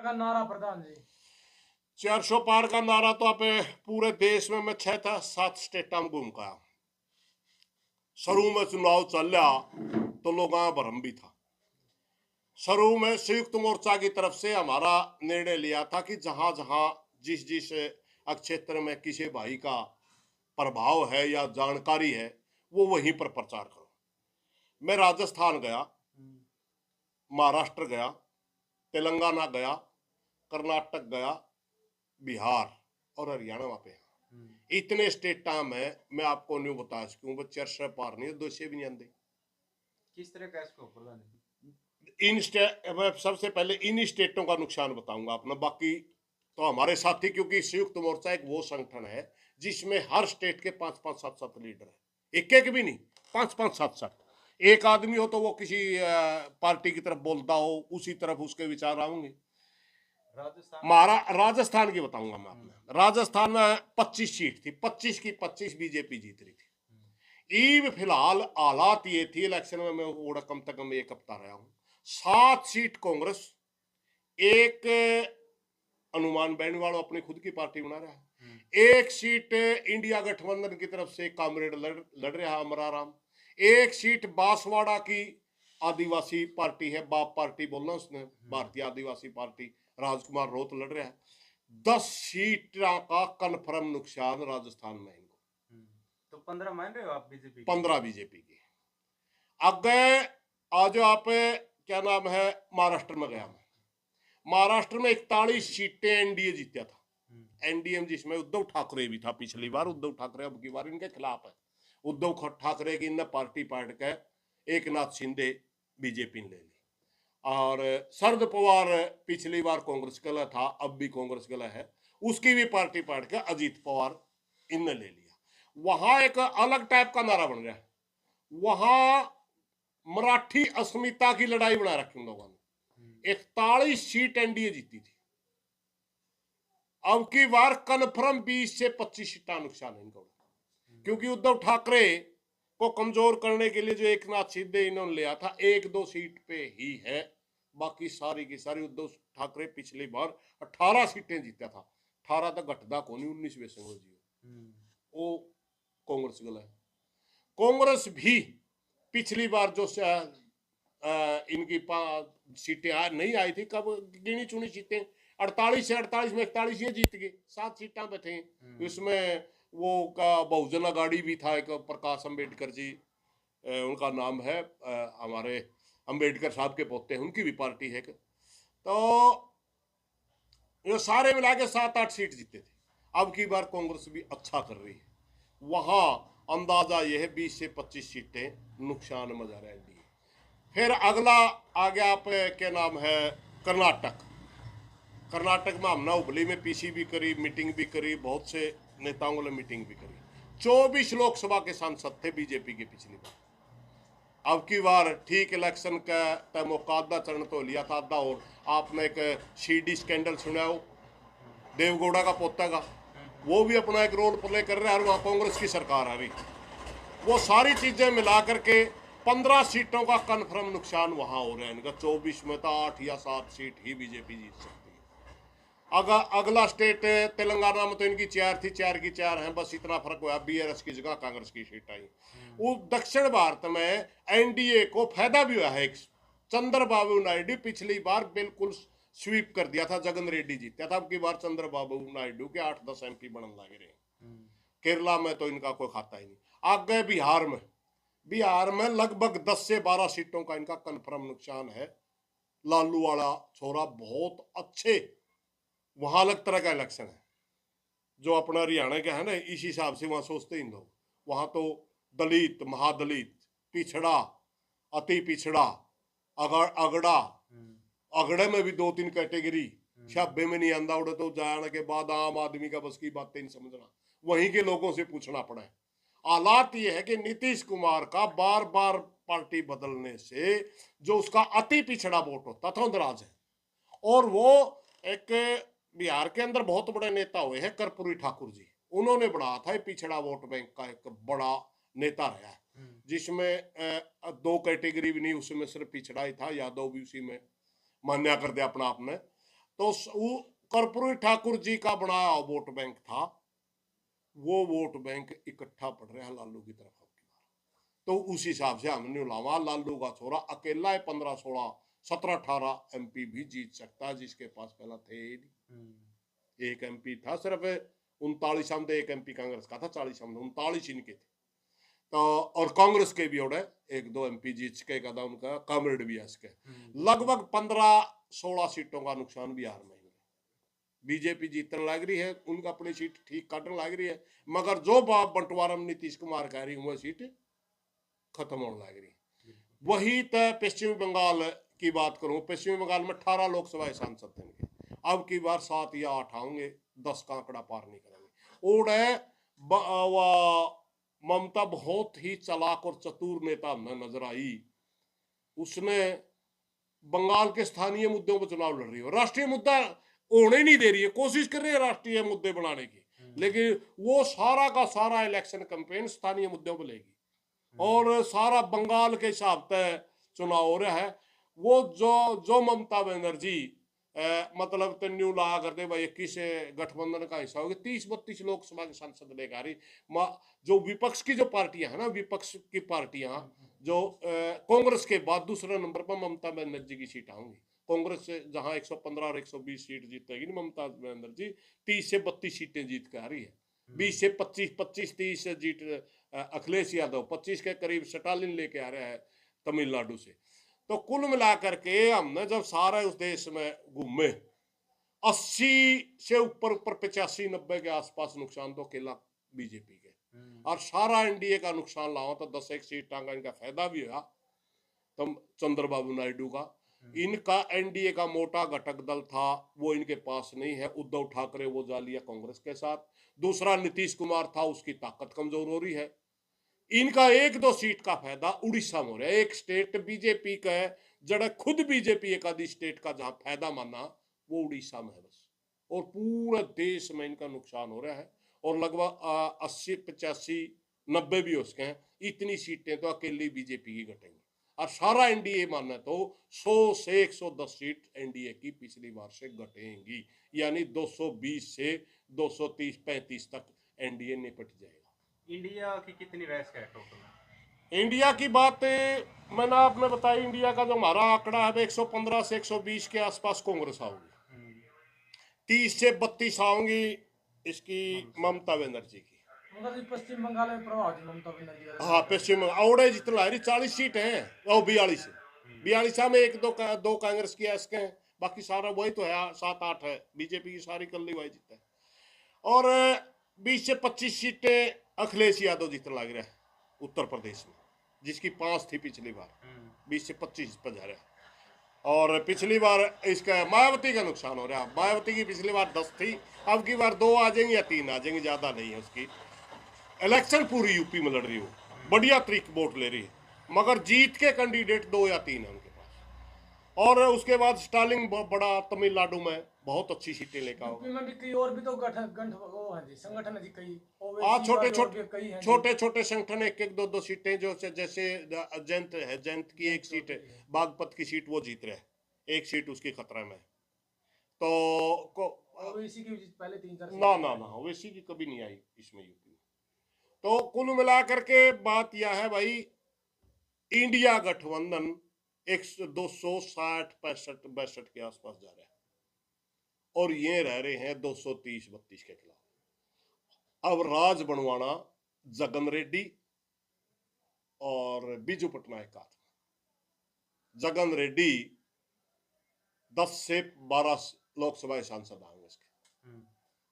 का नारा प्रधान जी 400 पार का नारा तो आप पूरे देश में मैं 6 था 7 स्टेटा में घूम का। शुरू में चुनाव चल रहा तो लोग भरम भी था। शुरू में संयुक्त मोर्चा की तरफ से हमारा निर्णय लिया था कि जहां जहां जिस जिस क्षेत्र में किसी भाई का प्रभाव है या जानकारी है वो वहीं पर प्रचार करो। मैं राजस्थान गया, महाराष्ट्र गया, तेलंगाना गया, कर्नाटक गया, बिहार और हरियाणा वहां पे इतने स्टेटा में मैं आपको नहीं बता सकूं। वो 400 पार नहीं, 200 भी नहीं आते। किस तरह का इसको प्रधान जी मैं सबसे पहले इन स्टेटों का नुकसान बताऊंगा अपना। बाकी तो हमारे साथी, क्योंकि संयुक्त मोर्चा एक वो संगठन है जिसमें हर स्टेट के 5-5 7-7 लीडर है। एक एक भी नहीं, 5-5 7-7। एक आदमी हो तो वो किसी पार्टी की तरफ बोलता हो, उसी तरफ उसके विचार आएंगे। राजस्थान की बताऊंगा मैं आपने। राजस्थान में 25 सीट थी, 25 की 25 बीजेपी जीत रही थी। ईब फिलहाल हालात ये थी, इलेक्शन में मैं वो कम से कम 1 हफ्ता रहा हूं। 7 सीट कांग्रेस, एक अनुमान बेनीवाल अपनी खुद की पार्टी बना रहा है, एक सीट इंडिया गठबंधन की तरफ से कामरेड लड़ रहा है अमराराम, एक सीट बांसवाड़ा की आदिवासी पार्टी है, बाप पार्टी बोलना उसने, भारतीय आदिवासी पार्टी, राजकुमार रोत लड़ रहा है। 10 सीट का कन्फर्म नुकसान राजस्थान में इनको। तो 15 मान रहे हो आप बीजेपी 15 बीजेपी की। अब आज आप क्या नाम है, महाराष्ट्र में गया मैं। महाराष्ट्र में 41 सीटें एनडीए जीता था। एनडीए जिसमें उद्धव ठाकरे भी था पिछली बार। उद्धव ठाकरे अब की बार इनके खिलाफ है। उद्धव ठाकरे की इनने पार्टी पाट के एक नाथ शिंदे बीजेपी ने ले ली। और शरद पवार पिछली बार कांग्रेस का था, अब भी कांग्रेस का है, उसकी भी पार्टी पाट के अजीत पवार इनने ले लिया। वहां एक अलग टाइप का नारा बन गया। वहां मराठी अस्मिता की लड़ाई बना रखी उन लोगों ने। 41 सीट एनडीए जीती थी। अब की बार कन्फर्म 20 से 25 सीटा नुकसान है इनको, क्योंकि उद्धव ठाकरे को कमजोर करने के लिए जो एक नाथ शिंदे इन्होंने लिया था, 1-2 सीट पे ही है। बाकी सारी की सारी उद्धव ठाकरे पिछली बार 18 सीटें जीता था। 18 तक घटदा को नहीं, 19 में संगो जी वो कांग्रेस गला है। कांग्रेस भी पिछली बार जो इनकी सीटें नहीं आई थी, कब गिनी चुनी सीटें 48 से 48 में 41 ये जीत गए। 7 सीटा पे थे। इसमें वो का बहुजन अगाड़ी भी था, एक प्रकाश अंबेडकर जी, उनका नाम है, हमारे अंबेडकर साहब के पोते हैं, उनकी भी पार्टी है। तो ये सारे मिला के 7-8 सीट जीते थे। अब की बार कांग्रेस भी अच्छा कर रही है। वहां अंदाजा यह है 20 से 25 सीटें नुकसान में जा रहे हैं। फिर अगला आ गया आप क्या नाम है, कर्नाटक। कर्नाटक में हमने हुबली में पीसी भी करी, मीटिंग भी करी, बहुत से नेताओं ने मीटिंग भी करी। 24 लोकसभा के सांसद थे बीजेपी के पिछली बार। अब की बार ठीक इलेक्शन का तय मौका आधा चरण तो लिया था, आधा और। आपने एक सीडी स्कैंडल सुना हो, देवगौड़ा का पोता का, वो भी अपना एक रोल प्ले कर रहा है और वहाँ कांग्रेस की सरकार आ रही। वो सारी चीजें मिला करके 15 सीटों का कन्फर्म नुकसान वहां हो रहा है इनका। 24 में तो 8 या 7 सीट ही बीजेपी जीत सकती है। अगला स्टेट तेलंगाना में तो इनकी 4 थी, 4 की 4 हैं, बस इतना फर्क हुआ, बीआरएस की जगह कांग्रेस की सीट आई। वो दक्षिण भारत में एनडीए को फायदा भी हुआ है। चंद्रबाबू नायडू पिछली बार बिल्कुल स्वीप कर दिया था, जगन रेड्डी जीता था। अब की बार चंद्रबाबू नायडू के 8-10 एमपी बनने लगे रहे। केरला में तो इनका कोई खाता ही नहीं। आगे बिहार में लगभग 10 से 12 सीटों का इनका कन्फर्म नुकसान है। लालू वाला छोरा बहुत अच्छे, वहां अलग तरह का इलेक्शन है। जो अपना हरियाणा का है ना, इस हिसाब से वहां सोचते ही लोग। वहां तो दलित, महादलित, पिछड़ा, अति पिछड़ा, अगड़ा, अगड़े में भी 2-3 कैटेगरी, छब्बे में नहीं आंदा उड़े तो जाने के बाद आम आदमी का बस की बातें नहीं समझना, वहीं के लोगों से पूछना पड़ा है। हालात ये है कि नीतीश कुमार का बार बार पार्टी बदलने से जो उसका अति पिछड़ा वोट होता था नाराज है। और वो एक बिहार के अंदर बहुत बड़े नेता हुए हैं कर्पूरी ठाकुर जी, उन्होंने बढ़ाया था पिछड़ा वोट बैंक का एक बड़ा नेता रहा है, जिसमें 2 कैटेगरी भी नहीं, उसमें सिर्फ पिछड़ा ही था। यादव भी उसी में मान्या कर दिया अपना आपने। तो वो कर्पूरी ठाकुर जी का बनाया वोट बैंक था, वो वोट बैंक इकट्ठा पड़ रहा है लालू की तरफ। तो उस हिसाब से हमने लावा, लालू का छोरा अकेला है 15 16 17 18 एमपी भी जीत सकता है, जिसके पास पहला थे ही नहीं। एक एमपी था सिर्फ 39 में, एक एमपी कांग्रेस का था 40 में, 39 इनके थे। तो और कांग्रेस के भी ओढ़े एक दो एमपी जीत के कदा उनका कामरेड भी है इसके। लगभग 15-16 सीटों का नुकसान बिहार में। बीजेपी जीतने लग रही है, उनका अपनी सीट ठीक काटने लग रही है, मगर जो बंटवारा में नीतीश कुमार कह रही वह सीट खत्म होने लग रही। वही तो पश्चिम बंगाल की बात करूं, पश्चिम बंगाल में 18 लोकसभा सांसद थे इनके, अब की बार 7 या 8 आएंगे, 10 का आंकड़ा पार नहीं करेंगे। और ममता बहुत ही चालाक और चतुर नेता नजर आई। उसने बंगाल के स्थानीय मुद्दों पर चुनाव लड़ रही है, राष्ट्रीय मुद्दा होने नहीं दे रही है, कोशिश कर रही है राष्ट्रीय मुद्दे बनाने की, लेकिन वो सारा का सारा इलेक्शन कैंपेन स्थानीय मुद्दों पर लेगी और सारा बंगाल के हिसाब से चुनाव हो रहा है। वो जो ममता बनर्जी मतलब न्यू ला करते भाई 21 गठबंधन का हिस्सा होगी, 30-32 लोकसभा के सांसद लेकर आ रही। जो विपक्ष की जो पार्टियां है ना, विपक्ष की पार्टियां जो कांग्रेस के बाद दूसरे नंबर पर ममता बनर्जी की सीट आऊंगी। कांग्रेस से जहां 115 और 120 सीट जीतेगी ममता बनर्जी, 30 से 32 सीटें जीत के आ रही है। 20 से 25-30 जीत अखिलेश यादव, 25 के करीब स्टालिन लेके आ रहा है तमिलनाडु से। तो कुल मिलाकर के हमने जब सारे उस देश में घूमे, 80 से ऊपर 85-90 के आसपास नुकसान तो अकेला बीजेपी के, और सारा एनडीए का नुकसान लाओ तो 10 सीट का इनका फायदा भी हुआ। तो चंद्रबाबू नायडू का, इनका एनडीए का मोटा घटक दल था वो इनके पास नहीं है। उद्धव ठाकरे वो जा लिया कांग्रेस के साथ, दूसरा नीतीश कुमार था उसकी ताकत कमजोर हो रही है। इनका 1-2 सीट का फायदा उड़ीसा में हो रहा है, एक स्टेट बीजेपी का है, जड़ा खुद बीजेपी एक आधी स्टेट का जहां फायदा माना वो उड़ीसा में है बस, और पूरे देश में इनका नुकसान हो रहा है। और लगभग 80-85-90 भी उसके हैं, इतनी सीटें तो अकेली बीजेपी की घटेंगी। और सारा एनडीए मानना तो 100 से 110 सीट एनडीए की पिछली बार से घटेंगी, यानी 220 से 230-35 तक एनडीए निपट जाएगा। इंडिया की कितनी वैस है टोटल? इंडिया की बात मैंने आपने बताई, इंडिया का जो हमारा आंकड़ा है 115 से 120 के आसपास कांग्रेस आऊंगी, 30 से 32 आऊंगी इसकी ममता बनर्जी की। पश्चिम बंगाल में प्रभाव थी ममता बनर्जी का। हाँ पश्चिम बंगाल जितना 40 सीट है और 42 में एक दो कांग्रेस की इसके, बाकी सारा वही तो है 7-8 है, बीजेपी की सारी कल्ली वही जीता है। और 20 से 25 सीटें अखिलेश यादव जीतने लग रहा है उत्तर प्रदेश में, जिसकी 5 थी पिछली बार, 20 से 25 पर जा रहा है। और पिछली बार इसका मायावती का नुकसान हो रहा है, मायावती की पिछली बार 10 थी, अब की बार 2 आ जाएंगी या 3 आ जाएंगी, ज्यादा नहीं है उसकी। इलेक्शन पूरी यूपी में लड़ रही हो, बढ़िया तरीके वोट ले रही है, मगर जीत के कैंडिडेट 2 या 3 है उनके पास। और उसके बाद स्टालिन बड़ा तमिलनाडु में बहुत अच्छी सीटें लेकर आओगे। में भी कई और भी तो वो है जी, संगठन है जी कई, छोटे छोटे संगठन, 1-1 2 सीटें, जो जैसे जयंत है, जयंत की एक सीट है, बागपत की सीट वो जीत रहा है, एक सीट उसकी खतरा में। तो ओवैसी की पहले 3-4 ना ओवैसी की कभी नहीं आई इसमें यूपी में। तो कुल मिलाकर के बात यह है भाई, इंडिया गठबंधन 260-65-62 के आसपास जा रहा है, और ये रह रहे हैं 230-32 के खिलाफ। अब राज बनवाना जगन रेड्डी और बीजू पटनायक का। जगन रेड्डी 10 से 12 लोकसभा सांसद आएंगे इसके,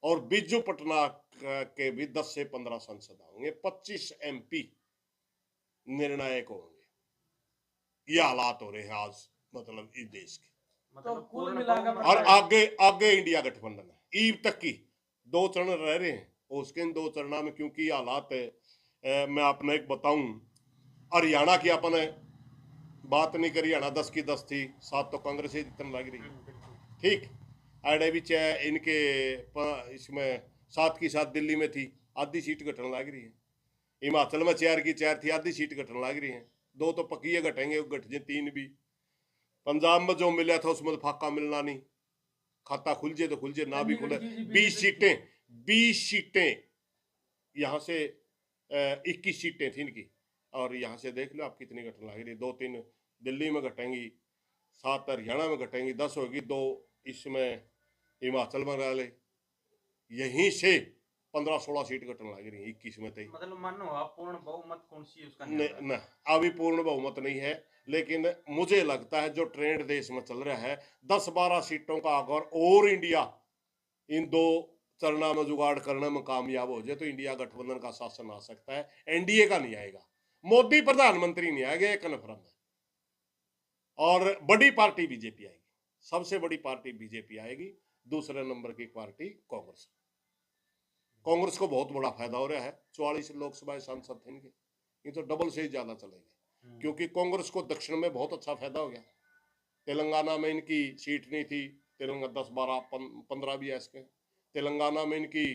और बीजू पटनायक के भी 10 से 15 सांसद आएंगे, 25 एमपी निर्णायक होंगे। ये हालात हो रहे हैं आज मतलब इस देश के। मतलब कुल मिलाकर और आगे इंडिया गठबंधन है, ईब तक की 2 चरण रह रहे हैं, और उसके इन 2 चरणों में क्योंकि हालात है, मैं आपने एक बताऊं, हरियाणा की आपने बात नहीं करी, हरियाणा 10 की 10 थी, 7 तो कांग्रेस ही जितने लग रही है, ठीक। आड़े भी इनके इसमें 7 की 7 दिल्ली में थी, आधी सीट घटने लग रही है। हिमाचल में 4 की 4 थी, आधी सीट घटने लग रही है, 2 तो पक्की है घटेंगे, घट जाए 3 भी। पंजाब में जो मिला था उसमें तो फाका मिलना नहीं, खाता खुल जाए तो खुल जाए, ना भी खुले। जी, जी, 20 सीटें यहाँ से 21 सीटें थी इनकी, और यहाँ से देख लो आप कितनी घटना लग रही है। 2-3 दिल्ली में घटेंगी, 7 हरियाणा में घटेंगी, 10 होगी, 2 इसमें हिमाचल में डाले, यहीं से 15-16 सीट घटने लग रही है 21 में। तो मतलब मानो आप पूर्ण बहुमत कौन सी उसका नहीं नहीं होगा? ना, अभी पूर्ण बहुमत नहीं है, लेकिन मुझे लगता है जो ट्रेंड देश में चल रहा है 10-12 सीटों का अगर और इंडिया इन 2 चरणों में जुगाड़ करने में कामयाब हो जाए तो इंडिया गठबंधन का शासन आ सकता है। एनडीए का नहीं आएगा, मोदी प्रधानमंत्री नहीं आएगा, ये कन्फर्म है। और बड़ी पार्टी बीजेपी आएगी, सबसे बड़ी पार्टी बीजेपी आएगी, दूसरे नंबर की पार्टी कांग्रेस। कांग्रेस को बहुत बड़ा फायदा हो रहा है, 44 लोकसभा सांसद थे इनके, ये तो डबल से ही ज्यादा चलेंगे, क्योंकि कांग्रेस को दक्षिण में बहुत अच्छा फायदा हो गया। तेलंगाना में इनकी सीट नहीं थी, तेलंगाना 10-12-15 भी है इसके। तेलंगाना में इनकी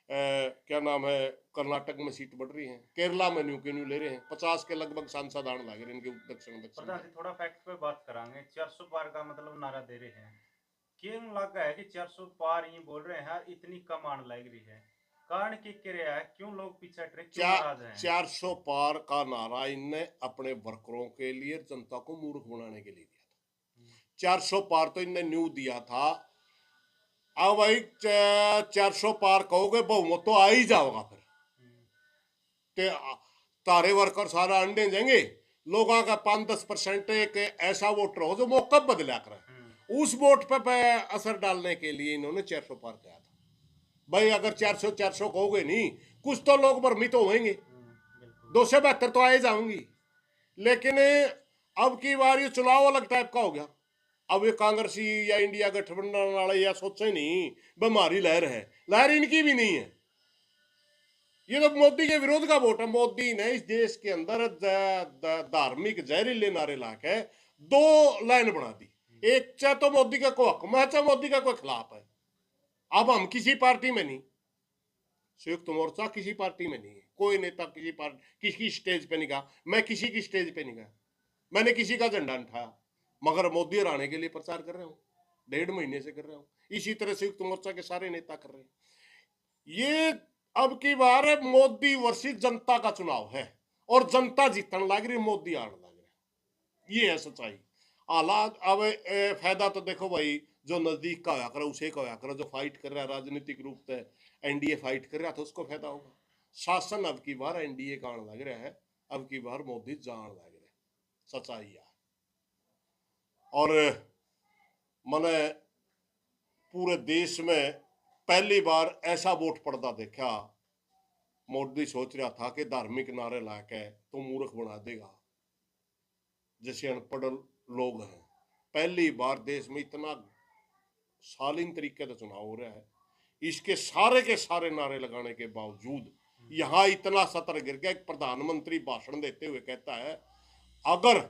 क्या नाम है, कर्नाटक में सीट बढ़ रही है, केरला में न्यू के न्यू ले रहे हैं, 50 के लगभग सांसद आने लगे इनके दक्षिण। प्रधान जी थोड़ा फैक्ट पे बात करांगे। 400 पार का मतलब नारा दे रहे हैं, क्यों लगा है कि 400 पार ही बोल रहे हैं, इतनी कम आने लग रही है? कारण की क्या है, क्यों लोग पीछे हट रहे, क्यों नाराज हैं? 400 पार का नारा इनने अपने वर्करों के लिए, जनता को मूर्ख बनाने के लिए दिया था। 400 पार तो इनने न्यू दिया था। अब भाई 400 पार कहोगे बहुमत तो आ ही जाओगा फिर, ते तारे वर्कर सारा अंडे जाएंगे। लोगों का 5-10% एक ऐसा वोटर हो जो मौका बदला करे, उस वोट पे असर डालने के लिए इन्होंने 400 पार किया था। भाई अगर 400 कहोगे नहीं, कुछ तो लोग भ्रमित तो होंगे, 272 तो आए जाऊंगी। लेकिन अब की बार ये चुनाव अलग टाइप का हो गया। अब ये कांग्रेसी या इंडिया गठबंधन वाले या सोचे नहीं हमारी लहर है, लहर इनकी भी नहीं है। ये तो मोदी के विरोध का वोट है। मोदी ने इस देश के अंदर धार्मिक जहरीले नारे लाके 2 लाइन बना दी, एक चाहे तो मोदी का कोई हक है, चाहे मोदी का कोई खिलाफ है। अब हम किसी पार्टी में नहीं, संयुक्त मोर्चा किसी पार्टी में नहीं है, कोई नेता किसी पार्टी किसी स्टेज पे नहीं गया, मैं किसी की स्टेज पे नहीं गया, मैंने किसी का झंडा नहीं उठाया, मगर मोदी हराने के लिए प्रचार कर रहा हूं, 1.5 महीने से कर रहा हूं। इसी तरह संयुक्त मोर्चा के सारे नेता कर रहे हैं। ये अब की बार मोदी वर्सेस जनता का चुनाव है, और जनता जीतने लग रही, मोदी आने लग रहा, ये है सच्चाई। हालात अब फायदा तो देखो भाई, जो नजदीक का होया करे उसे का होया करे, जो फाइट कर रहा है राजनीतिक रूप से, एनडीए फाइट कर रहा है तो उसको फायदा होगा। शासन अब की बार एनडीए का आने लग रहा है, अब की बार मोदी जान लग रहा है, सच्चाई है। और मैंने पूरे देश में पहली बार ऐसा वोट पड़ता देखा, मोदी सोच रहा था कि धार्मिक नारे लाके तो मूर्ख बना देगा जैसे अनपढ़ लोग हैं। पहली बार देश में इतना शालीन तरीके से चुनाव हो रहा है, इसके सारे के सारे नारे लगाने के बावजूद यहां इतना सतर गिर गया। एक प्रधानमंत्री भाषण देते हुए कहता है अगर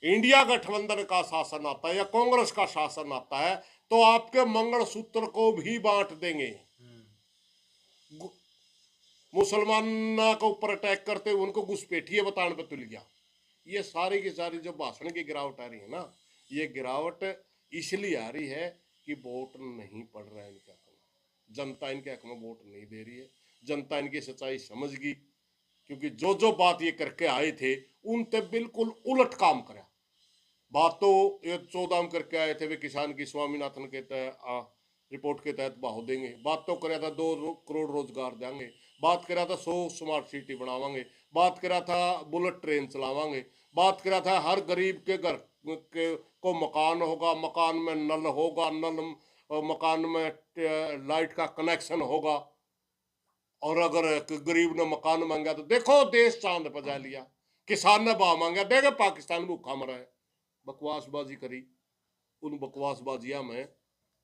इंडिया गठबंधन का शासन आता है या कांग्रेस का शासन आता है तो आपके मंगलसूत्र को भी बांट देंगे। मुसलमानों के ऊपर अटैक करते हुए उनको घुसपैठिए बताने पे तुल गया। ये सारी की सारी जो भाषण की गिरावट आ रही है ना, ये गिरावट इसलिए आ रही है कि वोट नहीं पड़ रहा है इनके हक में, जनता इनके हक में वोट नहीं दे रही है, जनता इनकी सच्चाई समझ गई। क्योंकि जो जो बात ये करके आए थे उन पे बिल्कुल उलट काम करा। बात तो ये 14 में करके आए थे वे किसान की स्वामीनाथन के तहत रिपोर्ट के तहत भाव देंगे, बात तो कराया था 2 करोड़ रोजगार देंगे, बात करा था 100 स्मार्ट सिटी बनावांगे, बात करा था बुलेट ट्रेन चलावांगे, बात करा था हर गरीब के घर को मकान होगा, मकान में नल होगा, नल मकान में लाइट का कनेक्शन होगा। और अगर गरीब ने मकान मांगा तो देखो देश चांद पर जा लिया, किसान ने भाव मांगा देगा पाकिस्तान भूखा मरा है। बकवासबाजी करी, उन बकवासबाजिया में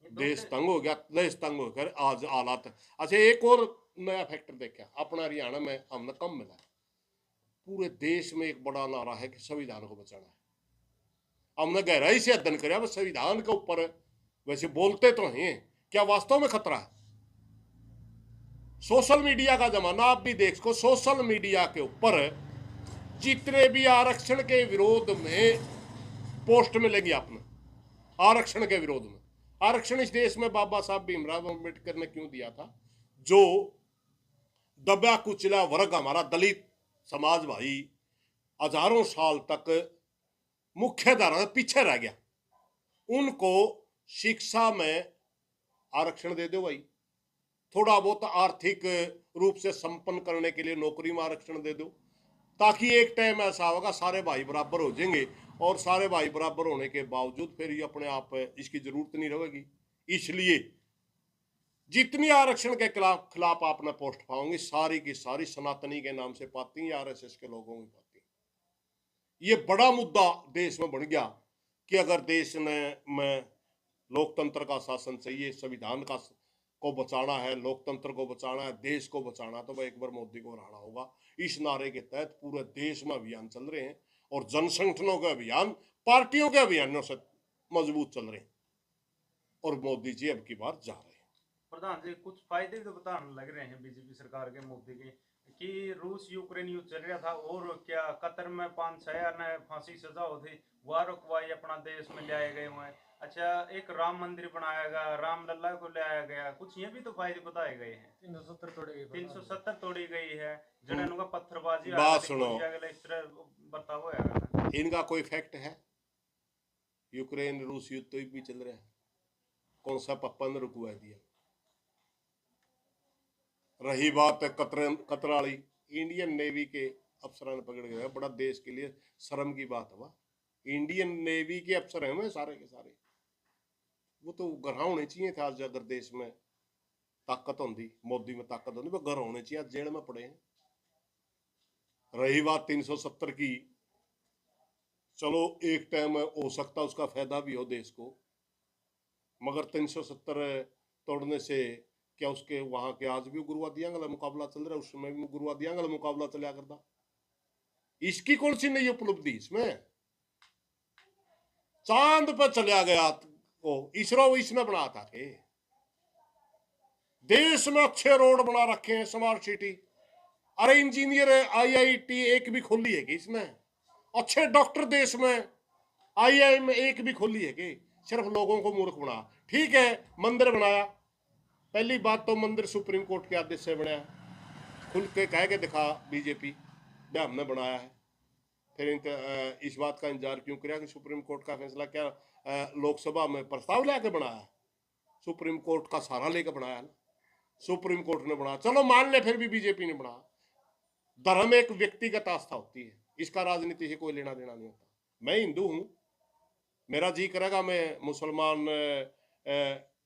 देश तंग हो गया, देश तंग होकर आज हालात। अच्छा एक और नया फैक्टर देखा, अपना हरियाणा में हमने कम मिला, पूरे देश में एक बड़ा नारा है कि संविधान को बचाना है। हमने गहराई से अध्ययन किया, संविधान के ऊपर वैसे बोलते तो हैं, क्या वास्तव में खतरा है? सोशल मीडिया का जमाना, आप भी देखो सोशल मीडिया के ऊपर जितने भी आरक्षण के विरोध में पोस्ट मिलेगी आपने, आरक्षण के विरोध में आरक्षण इस देश में बाबा साहब भीमराव अम्बेडकर ने क्यों दिया था? जो दबा कुचला वर्ग हमारा दलित समाज भाई हजारों साल तक मुख्य धारा से पीछे रह गया, उनको शिक्षा में आरक्षण दे दो भाई, थोड़ा बहुत आर्थिक रूप से संपन्न करने के लिए नौकरी में आरक्षण दे दो, ताकि एक टाइम ऐसा होगा सारे भाई बराबर हो जाएंगे, और सारे भाई बराबर होने के बावजूद फिर ये अपने आप इसकी जरूरत नहीं रहेगी। इसलिए जितनी आरक्षण के खिलाफ आपने पोस्ट पाओगे सारी की सारी सनातनी के नाम से पाती हैं, आरएसएस के लोगों की पाती हैं। ये बड़ा मुद्दा देश में बन गया कि अगर देश में लोकतंत्र का शासन चाहिए, संविधान का को बचाना है, लोकतंत्र को बचाना है, देश को बचाना, तो भाई एक बार मोदी को हराना होगा। इस नारे के तहत पूरे देश में अभियान चल रहे हैं, और जन संगठनों के अभियान पार्टियों के अभियानों से मजबूत चल रहे हैं, और मोदी जी अब की बार जा रहे हैं। प्रधान जी कुछ फायदे तो बताने लग रहे हैं बीजेपी सरकार के मोदी के, कि रूस यूक्रेन युद्ध चल रहा था, और क्या कतर में 5-6 ने फांसी सजा हो थी, वह रुकवाई अपना देश में ले आए गए हुए हैं। अच्छा, एक राम मंदिर बनाया गया, राम लल्ला को ले आया गया, कुछ ये भी तो फायदे बताए गए हैं। 370 तोड़े गए, 370 तोड़ी गई है, जनन का पत्थरबाजी बात सुनो, इस तरह बर्ताव होगा। इनका कोई फैक्ट है? यूक्रेन रूस युद्ध तो भी चल रहा है, कौन सा पप्पा ने रुकवा दिया? रही बात कतर वाली, इंडियन नेवी के अफसर ने पकड़ गया, बड़ा देश के लिए शर्म की बात हुआ। इंडियन नेवी के अफसर हैं वे सारे के सारे, वो तो घर होने चाहिए थे आज, अगर देश में ताकत होती, मोदी में ताकत होती, वो घर होने चाहिए, आज जेल में पड़े हैं। रही बात 370 की, चलो एक टाइम हो सकता उसका फायदा भी हो देश को, मगर 370 तोड़ने से क्या उसके वहां के आज भी उग्रवादियों का मुकाबला चल रहा है, उस समय भी उग्रवादियों का मुकाबला चला करता। इसकी कौन सी नई उपलब्धि इसमें? चांद पर चला गया वो, इसरो इसने बना था रे। देश में अच्छे रोड बना रखे हैं, स्मार्ट सिटी, अरे इंजीनियर आईआईटी एक भी खोली है कि इसमें? अच्छे डॉक्टर देश में आईआईएम एक भी खोली है कि? सिर्फ लोगों को मूर्ख बना। ठीक है, मंदिर बनाया, पहली बात तो मंदिर सुप्रीम कोर्ट के आदेश से बनाया, खुल के कह के दिखा बीजेपी क्या हमने बनाया है। फिर इस बात का इंतजार क्यों किया कि सुप्रीम कोर्ट का फैसला क्या लोकसभा में प्रस्ताव लेके बनाया? सुप्रीम कोर्ट का सहारा लेकर बनाया ना, सुप्रीम कोर्ट ने बनाया, चलो मान ले, फिर भी बीजेपी ने बनाया। धर्म एक व्यक्तिगत आस्था होती है, इसका राजनीति से कोई लेना देना नहीं होता। मैं हिंदू हूं, मेरा जी करेगा मैं मुसलमान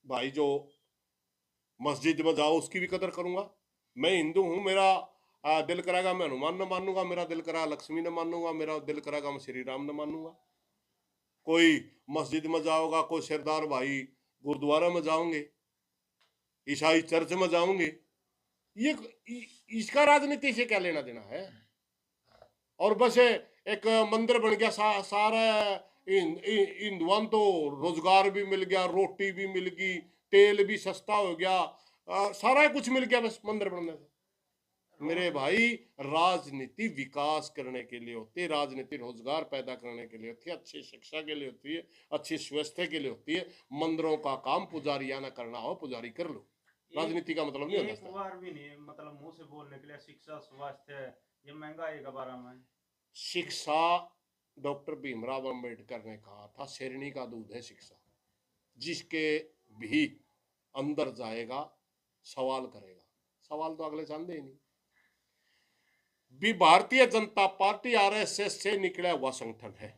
भाई जो मस्जिद में जाओ उसकी भी कदर करूंगा। मैं हिंदू हूं, मेरा दिल करेगा मैं हनुमान न मानूंगा, मेरा दिल करेगा लक्ष्मी न मानूंगा, मेरा दिल करेगा मैं श्री राम न मानूंगा। कोई मस्जिद में जाओगा, कोई सरदार भाई गुरुद्वारा में जाओगे, ईसाई चर्च में जाओगे, ये इसका राजनीति से क्या लेना देना है? और बस एक मंदिर बन गया, सारा हिंदुआन तो रोजगार भी मिल गया, रोटी भी मिल गई, तेल भी सस्ता हो गया, सारा कुछ मिल गया बस मंदिर बनने से। मेरे भाई, राजनीति विकास करने के लिए होती है, राजनीति रोजगार पैदा करने के लिए होती है, अच्छी शिक्षा के लिए होती है, अच्छी स्वास्थ्य के लिए होती है। मंदिरों का काम पुजारिया ना करना हो, पुजारी कर लो, राजनीति का मतलब नहीं होता। एक बार भी नहीं, मतलब मुंह से बोलने के लिए शिक्षा, स्वास्थ्य, ये महंगाई के बारे में। शिक्षा डॉक्टर भीमराव अंबेडकर ने कहा था, शेरनी का दूध है शिक्षा, जिसके भी अंदर जाएगा सवाल करेगा। सवाल तो अगले जानते ही नहीं। भी भारतीय जनता पार्टी आरएसएस से निकला हुआ संगठन है,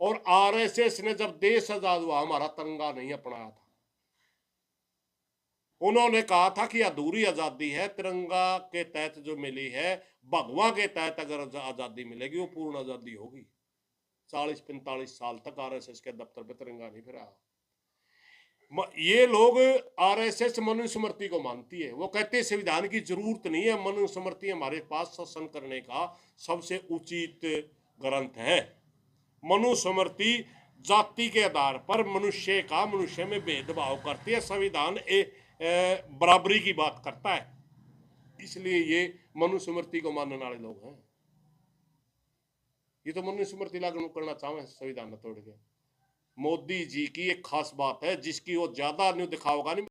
और आरएसएस ने जब देश आजाद हुआ हमारा तिरंगा नहीं अपनाया था। उन्होंने कहा था कि अधूरी आजादी है, तिरंगा के तहत जो मिली है, भगवा के तहत अगर आजादी मिलेगी वो पूर्ण आजादी होगी। 40-45 साल तक आरएसएस के दफ्तर पे तिरंगा नहीं फिरा। ये लोग आरएसएस मनुस्मृति को मानती है, वो कहते हैं संविधान की जरूरत नहीं है, मनुस्मृति हमारे पास शासन करने का सबसे उचित ग्रंथ है। मनुस्मृति जाति के आधार पर मनुष्य में भेदभाव करती है, संविधान बराबरी की बात करता है, इसलिए ये मनुस्मृति को मानने वाले लोग हैं। ये तो मनुस्मृति लागू करना चाहे संविधान तोड़ के, मोदी जी की एक खास बात है जिसकी वो ज्यादा नहीं दिखाओगा नहीं।